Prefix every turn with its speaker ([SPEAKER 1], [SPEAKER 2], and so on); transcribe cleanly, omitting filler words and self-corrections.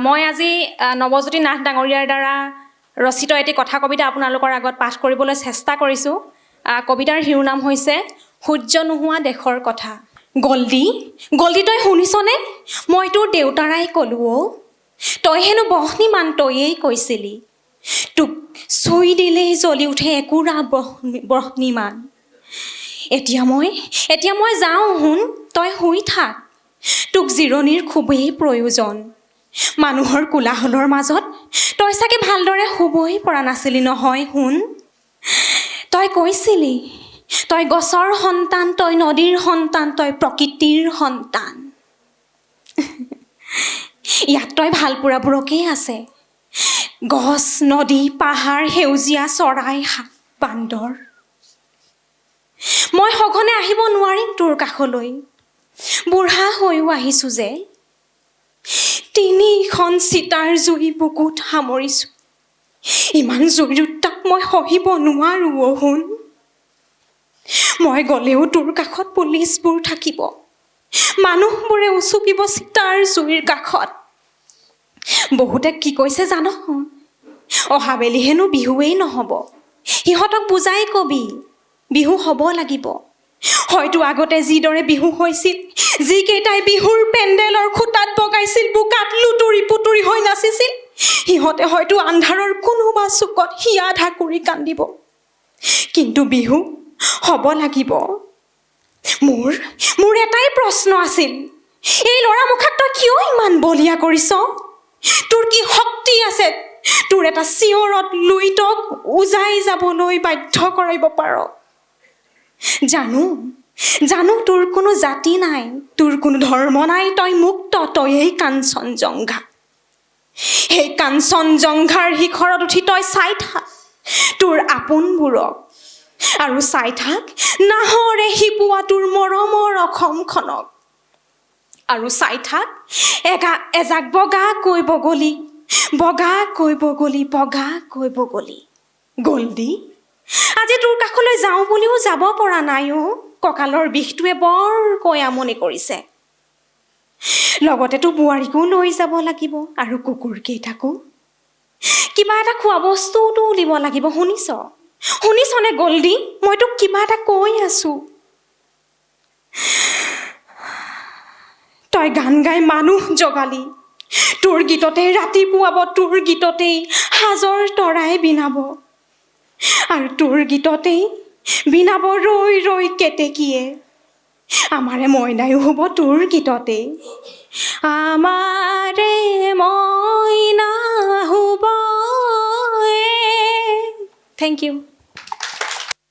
[SPEAKER 1] মই আজি নৱজ্যোতি নাথ ডাঙৰীয়াৰ দ্বাৰা ৰচিত এটি কথা কবিতা আপোনালোকৰ আগত পাঠ কৰিবলৈ চেষ্টা কৰিছোঁ। কবিতাৰ শিৰোনাম হৈছে সূৰ্য নোহোৱা দেশৰ কথা। গল্ডি তই শুনিছনে? মই তোৰ দেউতাৰাই ক'লো অ', তই হেনো বহ্নিমান তয়েই কৈছিলি, তোক চুই দিলেই জ্বলি উঠে একুৰা বহ্নিমান। এতিয়া মই যাওঁ, শুন তই শুই থাক, তোক জিৰণিৰ খুবেই প্ৰয়োজন। মানুহৰ কোলাহলৰ মাজত তই চাগে ভালদৰে শুবই পৰা নাছিলি নহয়, শুন। তই কৈছিলি তই গছৰ সন্তান, তই নদীৰ সন্তান, তই প্ৰকৃতিৰ সন্তান। ইয়াত তই ভাল পোৱাবোৰকেই আছে, গছ, নদী, পাহাৰ, সেউজীয়া, চৰাই, শাক, বান্দৰ। মই সঘনে আহিব নোৱাৰিম তোৰ কাষলৈ, বুঢ়া হৈও আহিছোঁ যে। 3খন চিতাৰ জুই বুকুত সামৰিছোঁ, ইমান জুইৰ উত্তাপ মই সহিব নোৱাৰোঁ অ' শুন। মই গ'লেও তোৰ কাষত পুলিচবোৰ থাকিব, মানুহবোৰে উচুকিব চিতাৰ জুইৰ কাষত। বহুতে কি কৈছে জান? অহাবেলি হেনো বিহুৱেই নহ'ব। সিহঁতক বুজাই কবি বিহু হ'ব লাগিব। হয়তো আগতে যিদৰে বিহু হৈছিল, যিকেইটাই বিহুৰ পেণ্ডেলৰ খুটাত বগাইছিল, বোকাত লুতুৰি পুতুৰি হৈ নাচিছিল, সিহঁতে হয়তো আন্ধাৰৰ কোনোবা চুকত হিয়া ঢাকুৰি কান্দিব। কিন্তু বিহু হ'ব লাগিব। মোৰ এটাই প্ৰশ্ন আছিল, এই ল'ৰামুখাক তই কিয় ইমান বলিয়া কৰিছ? তোৰ কি শক্তি আছে তোৰ এটা চিঞৰত লুইতক উজাই যাবলৈ বাধ্য কৰাব পাৰ? জানো তোৰ কোনো জাতি নাই, তোৰ কোনো ধৰ্ম নাই, তই মুক্ত, তয়েই কাঞ্চনজংঘা। সেই কাঞ্চনজংঘাৰ শিখৰত উঠি তই চাই থাক তোৰ আপোনবোৰক, আৰু চাই থাক নাহৰে শিপোৱা তোৰ মৰমৰ অসমখনক, আৰু চাই থাক এজাক বগাকৈ বগলী, বগাকৈ বগলী, বগাকৈ বগলী। গল্ডি আজি তোৰ কাষলৈ যাওঁ বুলিও যাব পৰা নাই অ', কঁকালৰ বিষটোৱে বৰকৈ আমনি কৰিছে। লগতেতো বোৱাৰীকো লৈ যাব লাগিব, আৰু কুকুৰকেইটাকো কিবা এটা খোৱা বস্তুটো দিব লাগিব। শুনিছনে গল্ডি? মই তোক কিবা এটা কৈ আছোঁ। তই গান গাই মানুহ জগালি, তোৰ গীততেই ৰাতিপুৱাব, তোৰ গীততেই সাজৰ তৰাই বিনাব, আৰু তোৰ গীততেই বিনাব ৰৈ ৰৈ কেতেকীয়ে। আমাৰে মইনায়ো হ'ব তোৰ গীততেই, আমাৰে মইনা হ'ব। Thank U.